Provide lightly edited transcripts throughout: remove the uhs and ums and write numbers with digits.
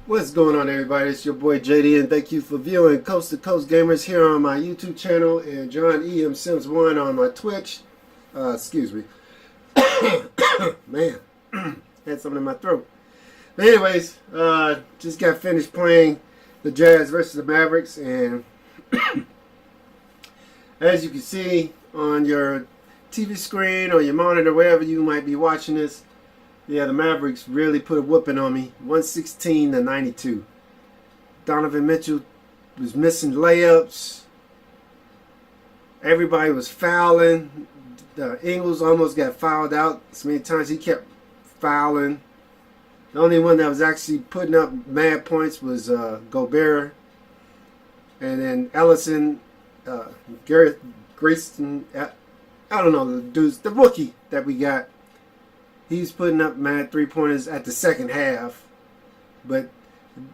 What's going on, everybody? It's your boy JD, and thank you for viewing Coast to Coast Gamers here on my YouTube channel and John E.M. Sims 1 on my Twitch. Excuse me. Man, had something in my throat. But anyways, just got finished playing the Jazz versus the Mavericks, and as you can see on your TV screen or your monitor, wherever you might be watching this, yeah, the Mavericks really put a whooping on me, 116-92. Donovan Mitchell was missing layups. Everybody was fouling. Ingles almost got fouled out so many times. He kept fouling. The only one that was actually putting up mad points was Gobert. And then Ellison, Garrett Grayson, I don't know, the dudes, the rookie that we got. He's putting up mad three-pointers at the second half, but it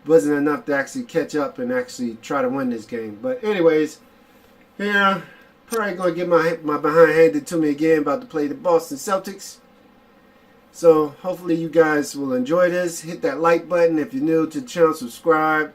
wasn't enough to actually catch up and actually try to win this game. But anyways, yeah, probably going to get my behind handed to me again about to play the Boston Celtics. So hopefully you guys will enjoy this. Hit that like button if you're new to the channel, subscribe.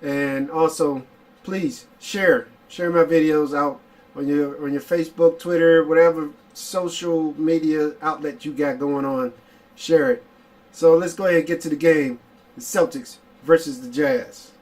And also, please share my videos out on your Facebook, Twitter, whatever social media outlet you got going on. Share it. So let's go ahead and get to the game. The Celtics versus the Jazz.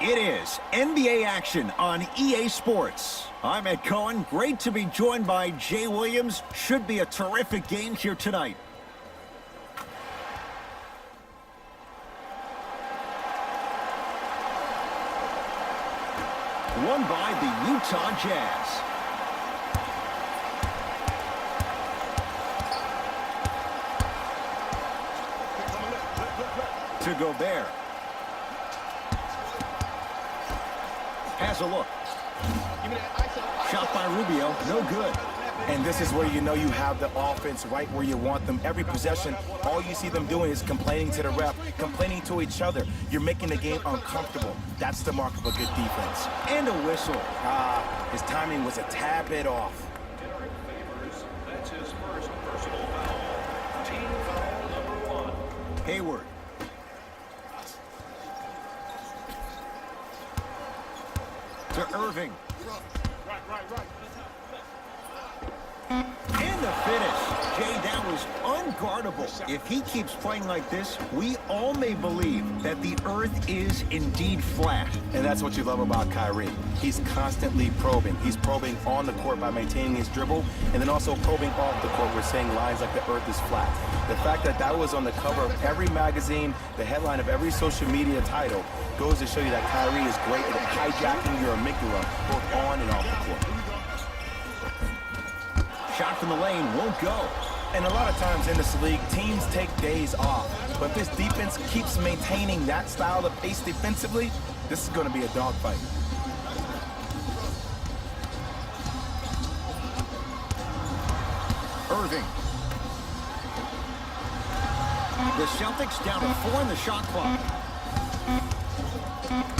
It is NBA action on EA Sports. I'm Ed Cohen. Great to be joined by Jay Williams. Should be a terrific game here tonight. Won by the Utah Jazz. To Gobert. Has a look. Shot by Rubio, no good. And this is where you know you have the offense right where you want them. Every possession, all you see them doing is complaining to the ref, complaining to each other. You're making the game uncomfortable. That's the mark of a good defense. And a whistle. His timing was a tad bit off. That's his first personal foul. Team foul number 1. Hayward. To Irving. And the finish. Jay, that was unguardable. If he keeps playing like this, we all may believe that the earth is indeed flat. And that's what you love about Kyrie. He's constantly probing. He's probing on the court by maintaining his dribble, and then also probing off the court. We're saying lines like the earth is flat. The fact that that was on the cover of every magazine, the headline of every social media title, goes to show you that Kyrie is great at hijacking your amygdala, both on and off the court. Shot from the lane won't go. And a lot of times in this league, teams take days off. But if this defense keeps maintaining that style of pace defensively, this is going to be a dogfight. Irving. The Celtics down to 4 in the shot clock.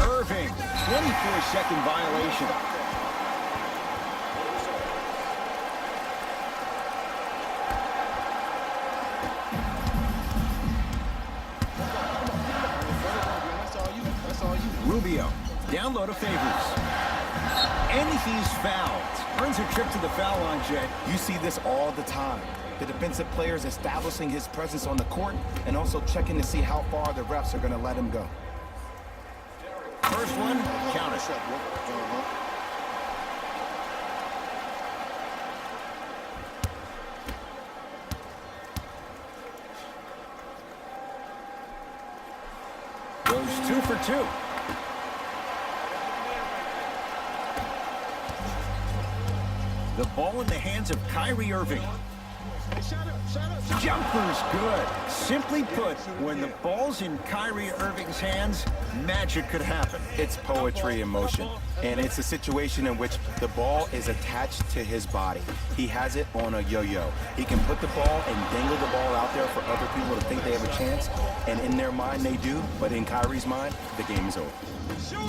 Irving, 24-second violation. Rubio, down low to Favors. And he's fouled. Earns a trip to the foul line, Jay. You see this all the time. The defensive players establishing his presence on the court and also checking to see how far the refs are going to let him go. First one, count it. for 2. The ball in the hands of Kyrie Irving. Jumper's good. Simply put, when the ball's in Kyrie Irving's hands, magic could happen. It's poetry in motion, and it's a situation in which the ball is attached to his body. He has it on a yo-yo. He can put the ball and dangle the ball out there for other people to think they have a chance, and in their mind they do, but in Kyrie's mind, the game is over.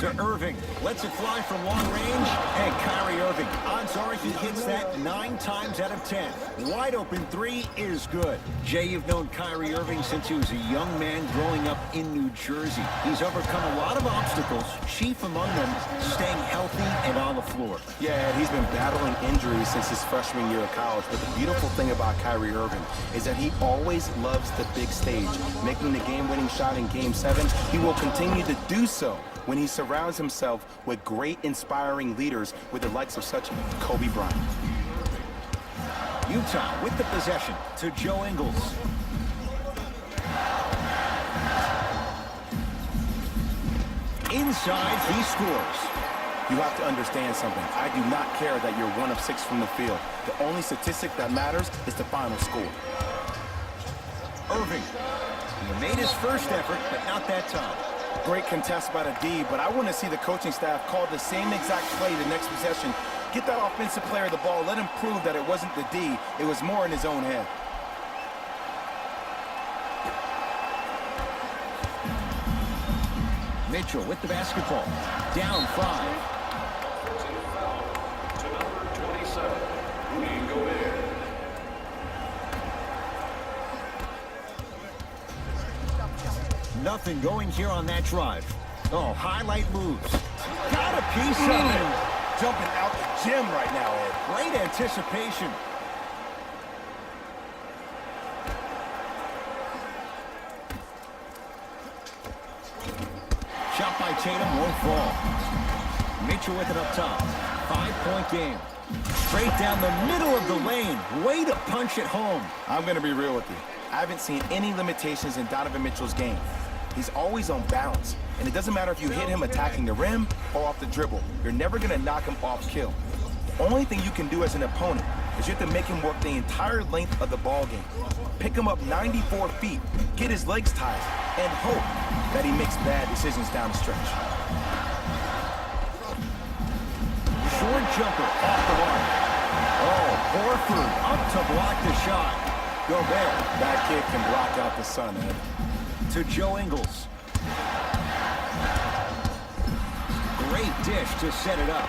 To Irving, lets it fly from long range, and Kyrie Irving, odds are he hits that 9 times out of 10. Wide open 3 is good. Jay, you've known Kyrie Irving since he was a young man growing up in New Jersey. He's overcome a lot of obstacles, chief among them staying healthy and on the floor. Yeah, he's been battling injuries since his freshman year of college, but the beautiful thing about Kyrie Irving is that he always loves the big stage. Making the game-winning shot in Game 7, he will continue to do so when he surrounds himself with great, inspiring leaders with the likes of such Kobe Bryant. Utah with the possession to Joe Ingles. Inside, he scores. You have to understand something. I do not care that you're 1 of 6 from the field. The only statistic that matters is the final score. Irving. He made his first effort, but not that time. Great contest by the D, but I want to see the coaching staff call the same exact play the next possession. Get that offensive player the ball. Let him prove that it wasn't the D. It was more in his own head. Mitchell with the basketball. Down 5. To number 27, Rudy Gobert. Nothing going here on that drive. Oh, highlight moves. Got a piece of it. Jumping out the gym right now, Ed. Great anticipation. Shot by Tatum won't fall. Mitchell with it up top. 5-point game. Straight down the middle of the lane. Way to punch it home. I'm going to be real with you. I haven't seen any limitations in Donovan Mitchell's game. He's always on balance, and it doesn't matter if you hit him attacking the rim or off the dribble. You're never going to knock him off kill. The only thing you can do as an opponent is you have to make him work the entire length of the ball game. Pick him up 94 feet, get his legs tied, and hope that he makes bad decisions down the stretch. Short jumper off the mark. Oh, Horford up to block the shot. Gobert. That kid can block out the sun, Ed. To Joe Ingles. Great dish to set it up.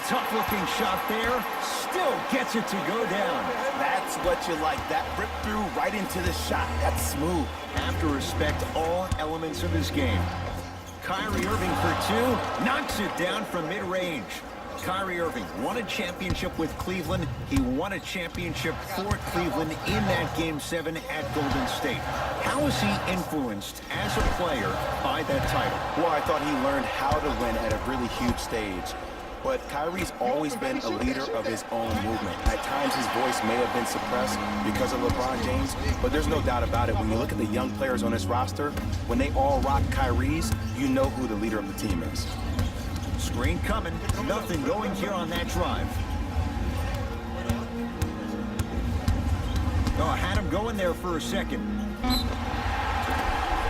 Tough looking shot there. Still gets it to go down. That's what you like. That rip through right into the shot. That's smooth. Have to respect all elements of his game. Kyrie Irving for 2. Knocks it down from mid-range. Kyrie Irving won a championship with Cleveland. He won a championship for Cleveland in that Game 7 at Golden State. How was he influenced as a player by that title? Well, I thought he learned how to win at a really huge stage. But Kyrie's always been a leader of his own movement. At times, his voice may have been suppressed because of LeBron James, but there's no doubt about it. When you look at the young players on this roster, when they all rock Kyrie's, you know who the leader of the team is. Screen coming. Nothing going here on that drive. Oh, I had him going there for a second.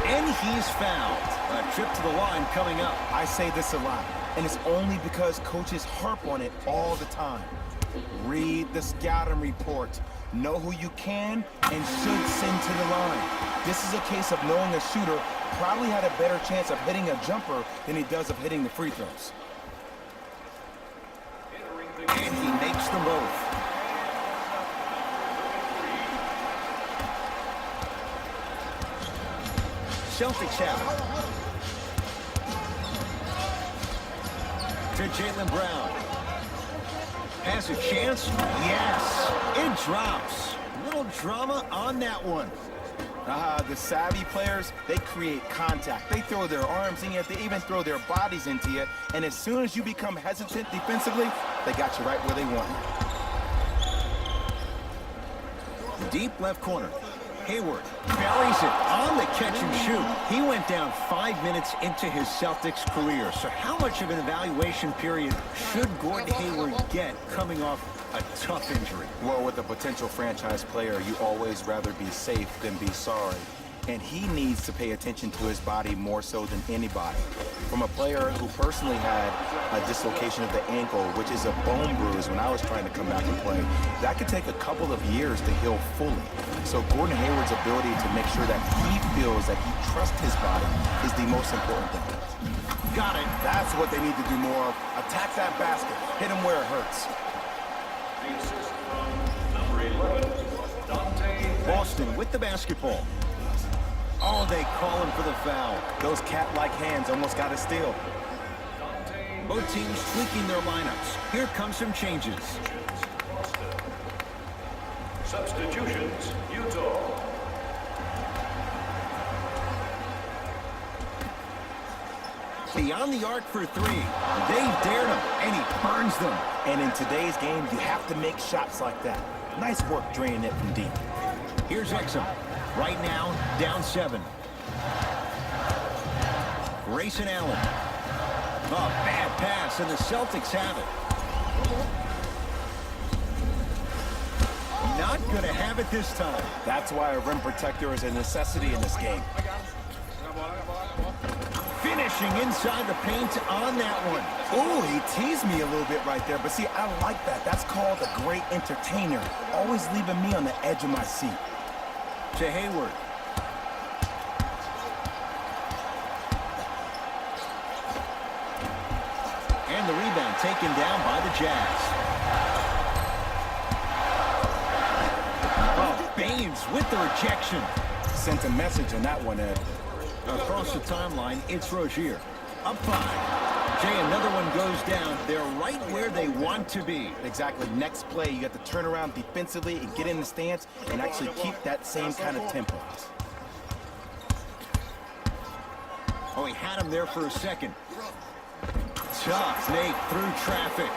And he's fouled. A trip to the line coming up. I say this a lot, and it's only because coaches harp on it all the time. Read the scouting report. Know who you can and should send to the line. This is a case of knowing a shooter probably had a better chance of hitting a jumper than he does of hitting the free throws. And he makes them both. Celtics have it. To Jaylen Brown. Has a chance? Yes. It drops. Little drama on that one. The savvy players, they create contact. They throw their arms in you. They even throw their bodies into you. And as soon as you become hesitant defensively, they got you right where they want you. Deep left corner. Hayward buries it on the catch and shoot. shoot. He went down 5 minutes into his Celtics career. So how much of an evaluation period should Gordon Hayward get coming off a tough injury? Well, with a potential franchise player, you always rather be safe than be sorry. And he needs to pay attention to his body more so than anybody. From a player who personally had a dislocation of the ankle, which is a bone bruise when I was trying to come back and play, that could take a couple of years to heal fully. So Gordon Hayward's ability to make sure that he feels that he trusts his body is the most important thing. Got it. That's what they need to do more of. Attack that basket. Hit him where it hurts. The assist from number 11, Dante. Boston with the basketball. Oh, they call him for the foul. Those cat-like hands almost got a steal. Both teams tweaking their lineups. Here come some changes. Substitutions, Utah. Beyond the arc for three. They dared him, and he burns them. And in today's game, you have to make shots like that. Nice work draining it from deep. Here's Exum. Right now, down 7. Grayson Allen. A bad pass, and the Celtics have it. Not going to have it this time. That's why a rim protector is a necessity in this game. Finishing inside the paint on that one. Ooh, he teased me a little bit right there, but see, I like that. That's called a great entertainer. Always leaving me on the edge of my seat. To Hayward. And the rebound taken down by the Jazz. Oh, Baines with the rejection. Sent a message on that one, Ed. Across the timeline, it's Rozier. Up 5. Jay, another one goes down. They're right where they want to be. Exactly. Next play, you got to turn around defensively and get in the stance and actually keep that same kind of tempo. Oh, he had him there for a second. Tough Nate through traffic.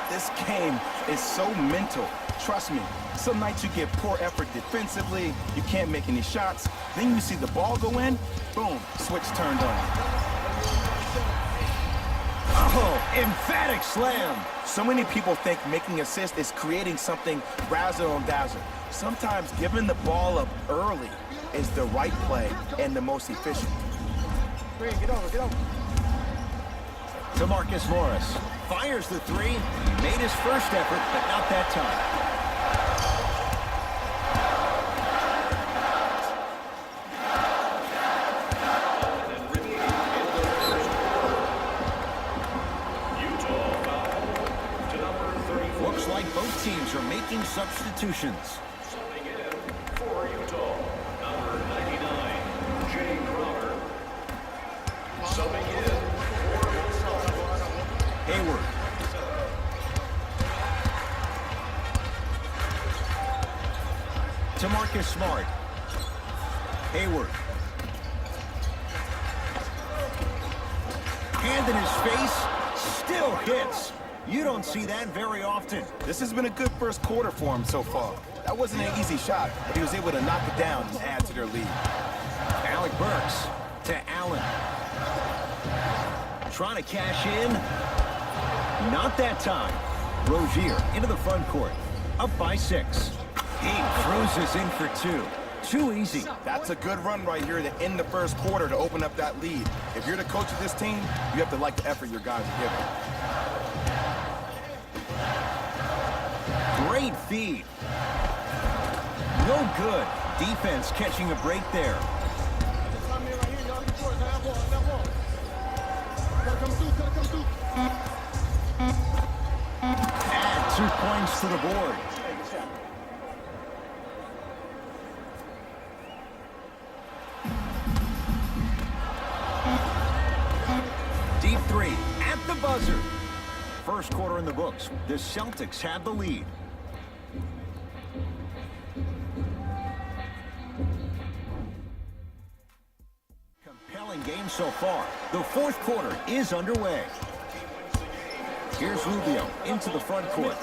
This game is so mental. Trust me, some nights you get poor effort defensively, you can't make any shots, then you see the ball go in, boom, switch turned on. Oh, emphatic slam. So many people think making assists is creating something razzle and dazzle. Sometimes giving the ball up early is the right play and the most efficient. Get over. To Marcus Morris. Fires the 3. Made his first effort, but not that time. Looks like both teams are making substitutions. Subbing in for Utah, number 99, Jay Crowder. Subbing in for Hayward. To Marcus Smart. Hayward. Hand in his face. Still hits. You don't see that very often. This has been a good first quarter for him so far. That wasn't an easy shot, but he was able to knock it down and add to their lead. Alec Burks to Allen. Trying to cash in. Not that time. Rozier into the front court. Up by 6. He cruises in for 2. Too easy. That's a good run right here to end the first quarter to open up that lead. If you're the coach of this team, you have to like the effort your guys are giving. Great feed. No good. Defense catching a break there. Add 2 points to the board. Deep 3 at the buzzer. First quarter in the books. The Celtics have the lead. Compelling game so far. The fourth quarter is underway. Here's Rubio into the front court.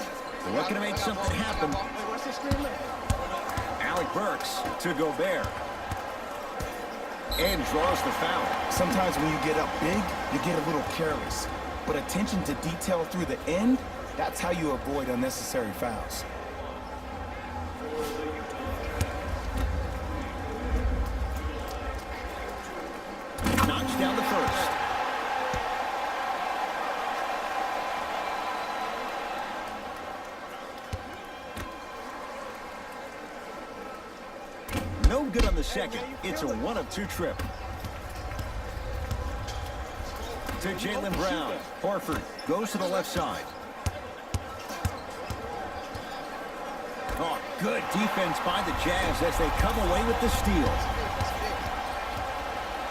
They're looking to make something happen. Alec Burks to Gobert. and draws the foul. Sometimes when you get up big, you get a little careless. But attention to detail through the end, that's how you avoid unnecessary fouls. Knocks down the first. No good on the second. It's a 1-of-2 trip. To Jaylen Brown. Horford goes to the left side. Oh, good defense by the Jazz as they come away with the steal.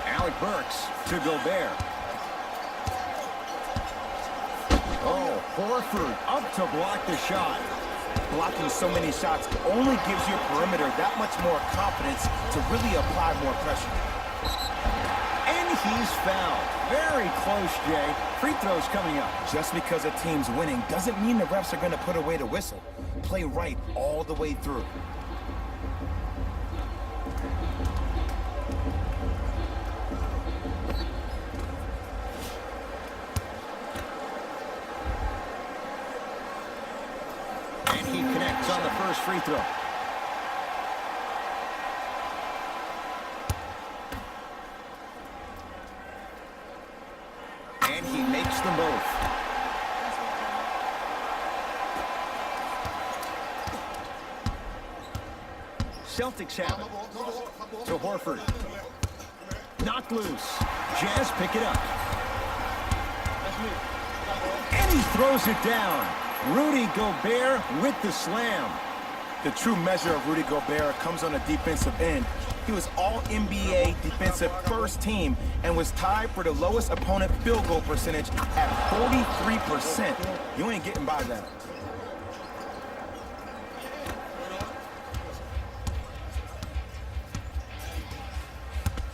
Alec Burks to Gobert. Oh, Horford up to block the shot. Blocking so many shots only gives your perimeter that much more confidence to really apply more pressure. And he's fouled. Very close, Jay. Free throws coming up. Just because a team's winning doesn't mean the refs are going to put away the whistle. Play right all the way through. And he connects on the first free throw. And he makes them both. Celtics have it. To Horford. Knocked loose. Jazz pick it up. And he throws it down. Rudy Gobert with the slam. The true measure of Rudy Gobert comes on the defensive end. He was all-NBA defensive first team and was tied for the lowest opponent field goal percentage at 43%. You ain't getting by that.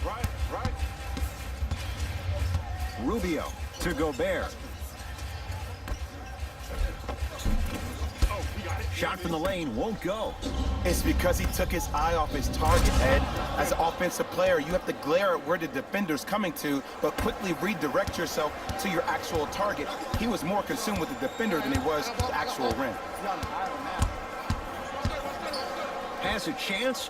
Right. Rubio to Gobert. Shot from the lane won't go. It's because he took his eye off his target, Ed. As an offensive player, you have to glare at where the defender's coming to, but quickly redirect yourself to your actual target. He was more consumed with the defender than he was the actual rim. Has a chance.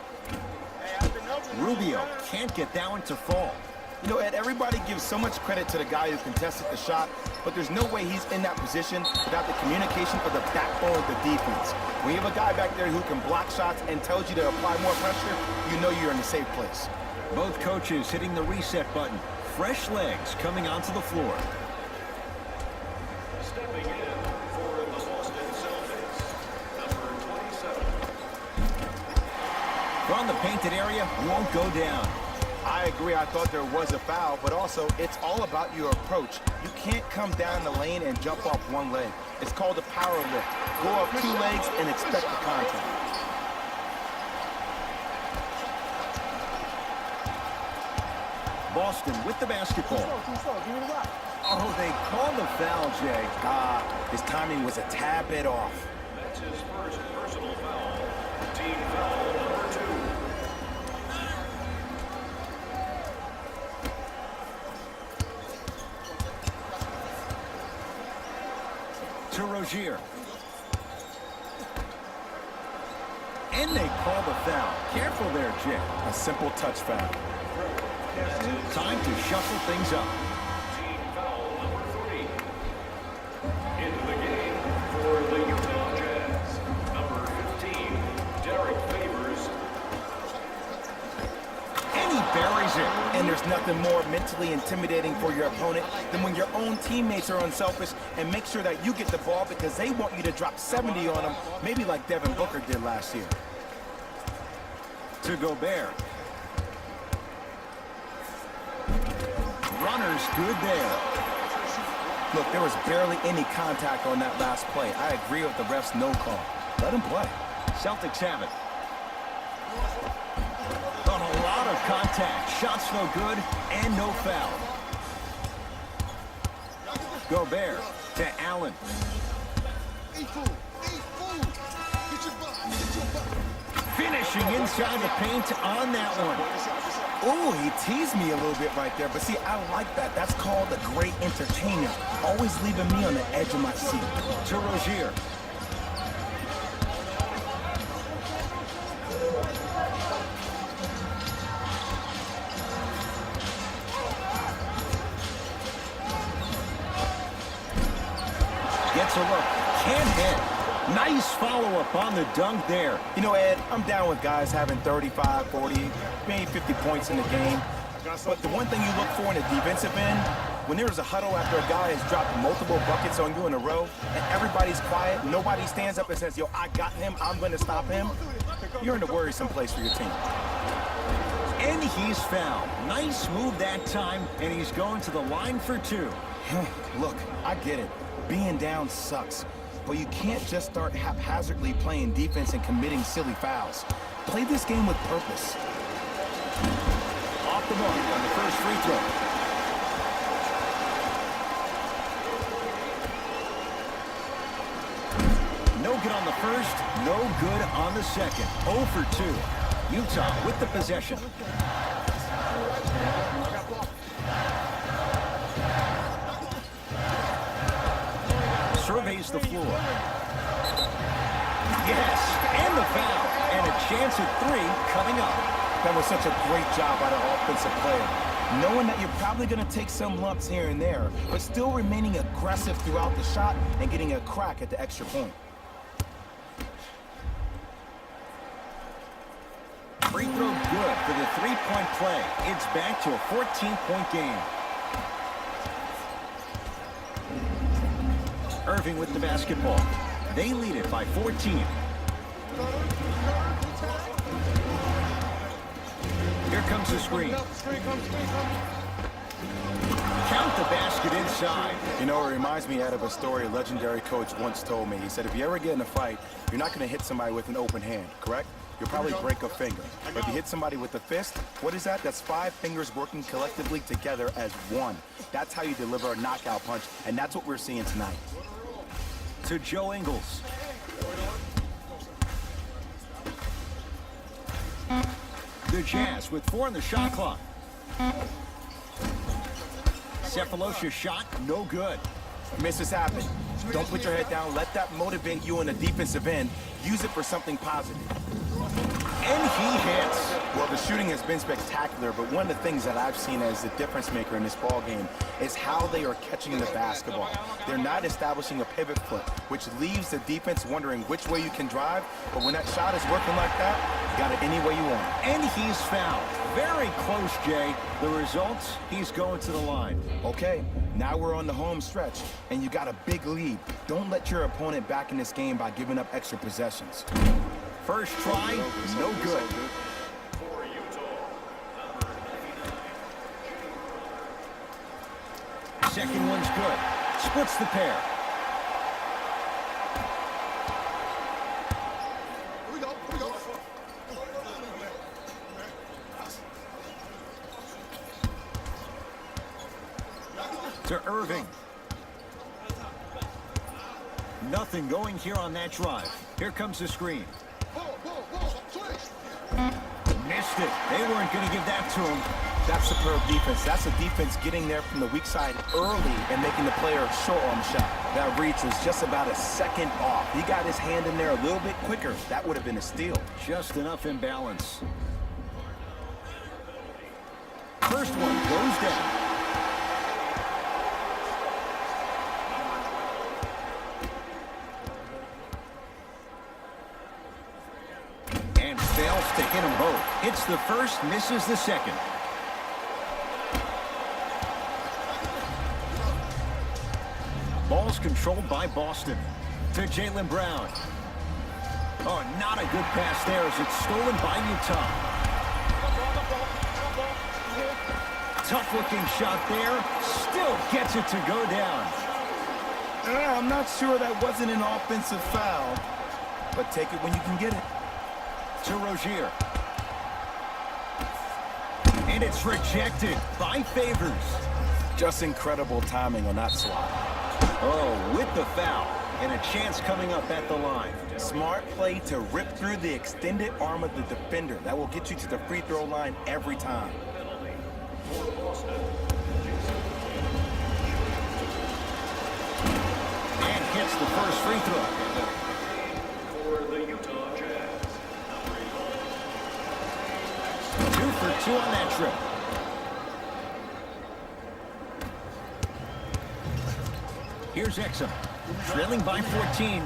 Rubio can't get that one to fall. You know, Ed, everybody gives so much credit to the guy who contested the shot, but there's no way he's in that position without the communication of the backbone of the defense. When you have a guy back there who can block shots and tells you to apply more pressure, you know you're in a safe place. Both coaches hitting the reset button. Fresh legs coming onto the floor. Stepping in for the Boston Celtics, number 27. From the painted area, won't go down. I agree, I thought there was a foul, but also it's all about your approach. You can't come down the lane and jump off one leg. It's called a power lift. Go off two legs and expect the contact. Boston with the basketball. Oh, they called the foul, Jay. His timing was a tad bit off. That's his first personal foul. Team foul number 2. To Rozier. And they call the foul. Careful there, Jay. A simple touch foul. Time to shuffle things up. Team foul number 3. Into the game for the Utah Jazz, number 15, Derek Favors. And he buries it. And there's nothing more mentally intimidating for your opponent than when your own teammates are unselfish and make sure that you get the ball because they want you to drop 70 on them, maybe like Devin Booker did last year. To Gobert. Runner's good there. Look, there was barely any contact on that last play. I agree with the ref's no call. Let him play. Celtics have it. On a lot of contact. Shots no good and no foul. Gobert to Allen. Finishing inside the paint on that one. Oh, he teased me a little bit right there, but see, I like that. That's called a great entertainer. Always leaving me on the edge of my seat. To Rozier. Gets a look. Can't hit. Nice follow-up on the dunk there. You know, Ed, I'm down with guys having 35, 40, maybe 50 points in the game. But the one thing you look for in a defensive end, when there's a huddle after a guy has dropped multiple buckets on you in a row, and everybody's quiet, nobody stands up and says, yo, I got him, I'm going to stop him, you're in a worrisome place for your team. And he's fouled. Nice move that time, and he's going to the line for two. Look, I get it. Being down sucks. But you can't just start haphazardly playing defense and committing silly fouls. Play this game with purpose. Off the mark on the first free throw. No good on the first, no good on the second. 0 for 2. Utah with the possession. Surveys the floor. Yes, and the foul. And a chance at 3 coming up. That was such a great job by the offensive player. Knowing that you're probably going to take some lumps here and there, but still remaining aggressive throughout the shot and getting a crack at the extra point. Free throw good for the three-point play. It's back to a 14-point game. Irving with the basketball. They lead it by 14. Here comes the screen. Count the basket inside. You know, it reminds me out of a story a legendary coach once told me. He said, if you ever get in a fight, you're not going to hit somebody with an open hand, correct? You'll probably break a finger. But if you hit somebody with a fist, what is that? That's 5 fingers working collectively together as one. That's how you deliver a knockout punch, and that's what we're seeing tonight. To Joe Ingles. The Jazz with 4 on the shot clock. Cephalosha's shot, no good. Misses happen. Don't put your head down. Let that motivate you in the defensive end. Use it for something positive. And he hits. Well, the shooting has been spectacular, but one of the things that I've seen as the difference maker in this ball game is how they are catching the basketball. They're not establishing a pivot foot, which leaves the defense wondering which way you can drive, but when that shot is working like that, you got it any way you want. And he's fouled. Very close, Jay. The results, he's going to the line. Okay, now we're on the home stretch, and you got a big lead. Don't let your opponent back in this game by giving up extra possessions. First try, no good. Second one's good. Splits the pair. To Irving. Nothing going here on that drive. Here comes the screen. Missed it. They weren't going to give that to him. That's superb defense. That's a defense getting there from the weak side early and making the player a short-arm shot. That reach was just about a second off. He got his hand in there a little bit quicker. That would have been a steal. Just enough imbalance. First one goes down. And fails to hit them both. Hits the first, misses the second. Ball's controlled by Boston. To Jaylen Brown. Oh, not a good pass there as it's stolen by Utah. Tough-looking shot there. Still gets it to go down. I'm not sure that wasn't an offensive foul, but take it when you can get it. To Rozier. And it's rejected by Favors. Just incredible timing on that slot. Oh, with the foul. And a chance coming up at the line. Smart play to rip through the extended arm of the defender. That will get you to the free throw line every time. free throw. For the Utah Jazz, number 11. 2 for 2 on that trip. Here's Exum, trailing by 14.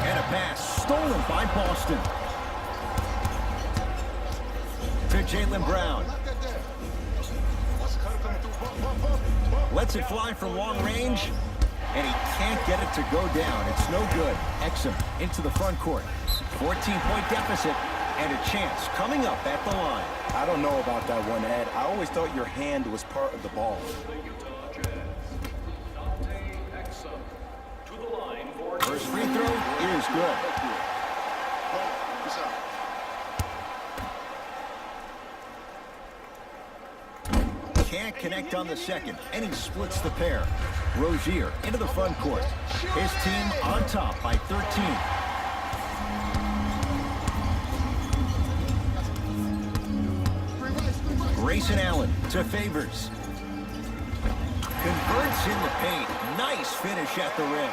And a pass stolen by Boston. To Jaylen Brown. Lets it fly from long range, and he can't get it to go down. It's no good. Exum into the front court. 14-point deficit and a chance coming up at the line. I don't know about that one, Ed. I always thought your hand was part of the ball. The Utah Jazz, Dante Exum to the line for First free throw is good. Can't connect on the second, and he splits the pair. Rozier into the front court. His team on top by 13. Grayson Allen to Favors. Converts in the paint. Nice finish at the rim.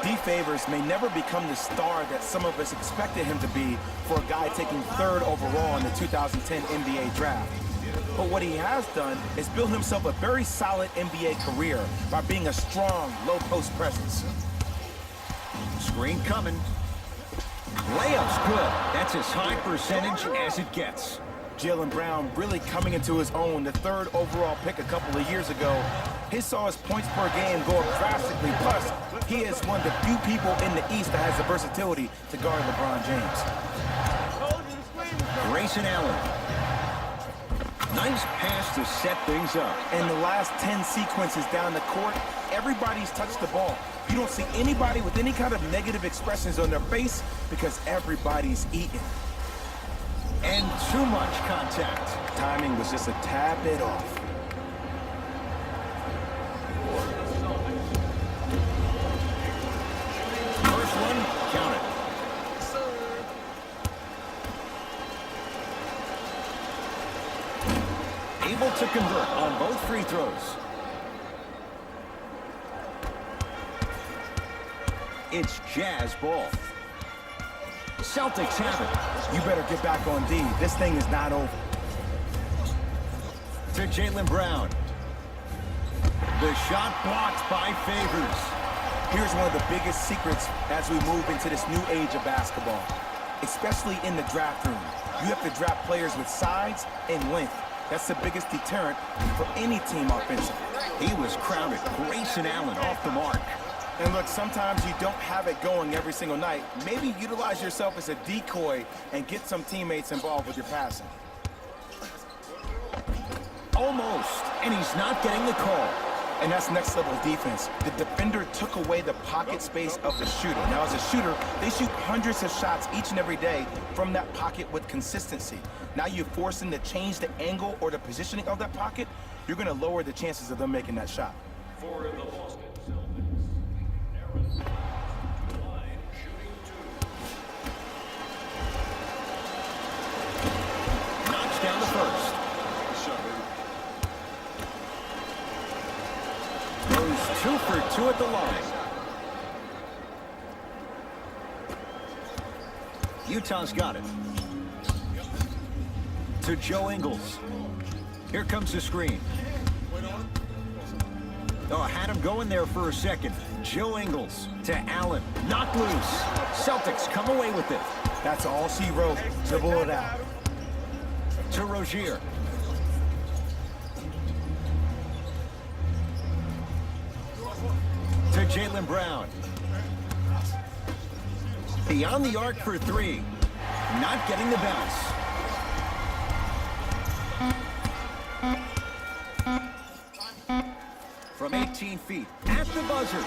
D. Favors may never become the star that some of us expected him to be for a guy taking 3rd overall in the 2010 NBA draft. But what he has done is build himself a very solid NBA career by being a strong, low-post presence. Screen coming. Layup's good. That's as high percentage as it gets. Jaylen Brown really coming into his own, the 3rd overall pick a couple of years ago. He saw his points per game go up drastically. Plus, he is one of the few people in the East that has the versatility to guard LeBron James. Grayson Allen. Nice pass to set things up. In the last 10 sequences down the court, everybody's touched the ball. You don't see anybody with any kind of negative expressions on their face because everybody's eating. And too much contact. Timing was just a tad bit off. First one, count it. Able to convert on both free throws. It's Jazz ball. Celtics have it. You better get back on D. This thing is not over. To Jaylen Brown. The shot blocked by Favors. Here's one of the biggest secrets as we move into this new age of basketball, especially in the draft room. You have to draft players with size and length. That's the biggest deterrent for any team offensively. He was crowded. Grayson Allen off the mark. And look, sometimes you don't have it going every single night. Maybe utilize yourself as a decoy and get some teammates involved with your passing. Almost. And he's not getting the call. And that's next level defense. The defender took away the pocket space of the shooter. Now, as a shooter, they shoot hundreds of shots each and every day from that pocket with consistency. Now you force them to change the angle or the positioning of that pocket, you're going to lower the chances of them making that shot. For the Boston Celtics, Aaron line shooting 2. Knocks down the first. Goes 2 for 2 at the line. Utah's got it. To Joe Ingles. Here comes the screen. Oh, had him going there for a second. Joe Ingles to Allen. Knocked loose. Celtics come away with it. That's all she wrote. Dribble it out. To Rozier. To Jaylen Brown. Beyond the arc for 3. Not getting the bounce. From 18 feet at the buzzer.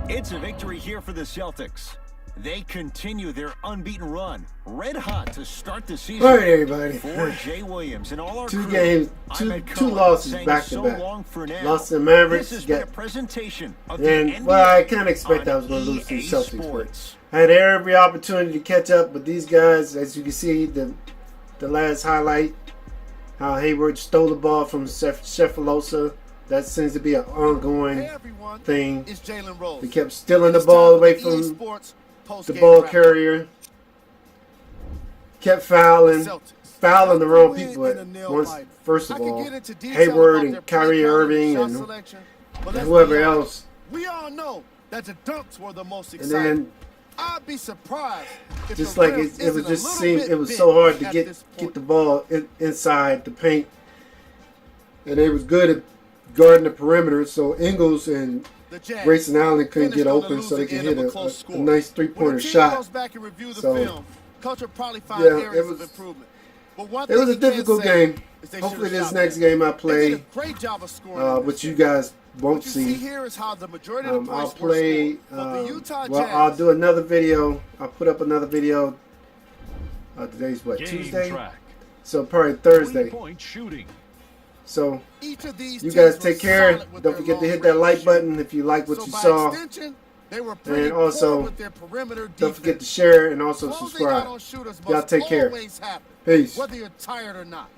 It's a victory here for the Celtics. They continue their unbeaten run, red hot to start the season. All right, everybody. For Jay Williams and all our Two crew, games, I'm Ed two Cohen losses saying back to so back. long for now. Lost to the Mavericks. This has been a presentation of And the well, I NBA kind of expect on I was going to lose to the EA Celtics. Sports. But I had every opportunity to catch up, but these guys, as you can see, the last highlight, how Hayward stole the ball from Cephalosa. That seems to be an ongoing thing. It's Jalen Rose. They kept stealing the ball away from the ball carrier. Kept fouling the wrong people. First of all, Hayward and Kyrie Irving and whoever else. We all know that the dunks were the most And exciting. then, I'd be surprised if just the like rim it isn't was a just little seemed bit it was big so hard to at get this point. the ball inside the paint, and they was good at guarding the perimeter. So Ingles and The Jazz Grayson Allen couldn't finished get on the open, so they losing could end hit of a close a score. nice When three-pointer the team shot. goes back and review the So, film, coach will probably find yeah, areas it was- of improvement. But one It thing was a he can difficult say game. is they Hopefully, should've this shot next better. game I They did play, a great job of scoring. which you guys won't What you see see. here is how the majority of the I'll points were play. scored. But the Utah Well, Jazz, I'll do another video. I'll put up another video. Today's what, Game Tuesday? track. So probably Thursday. 3-point shooting. So each of these you teams guys were take care. solid with Don't their forget to hit long that range like shooting. button if you like what So you by saw. extension, they were pretty And also, poor with their perimeter Don't forget to defense. share and also Closing out subscribe. on shooters Y'all must take care. always happen, Peace. whether you're tired or not.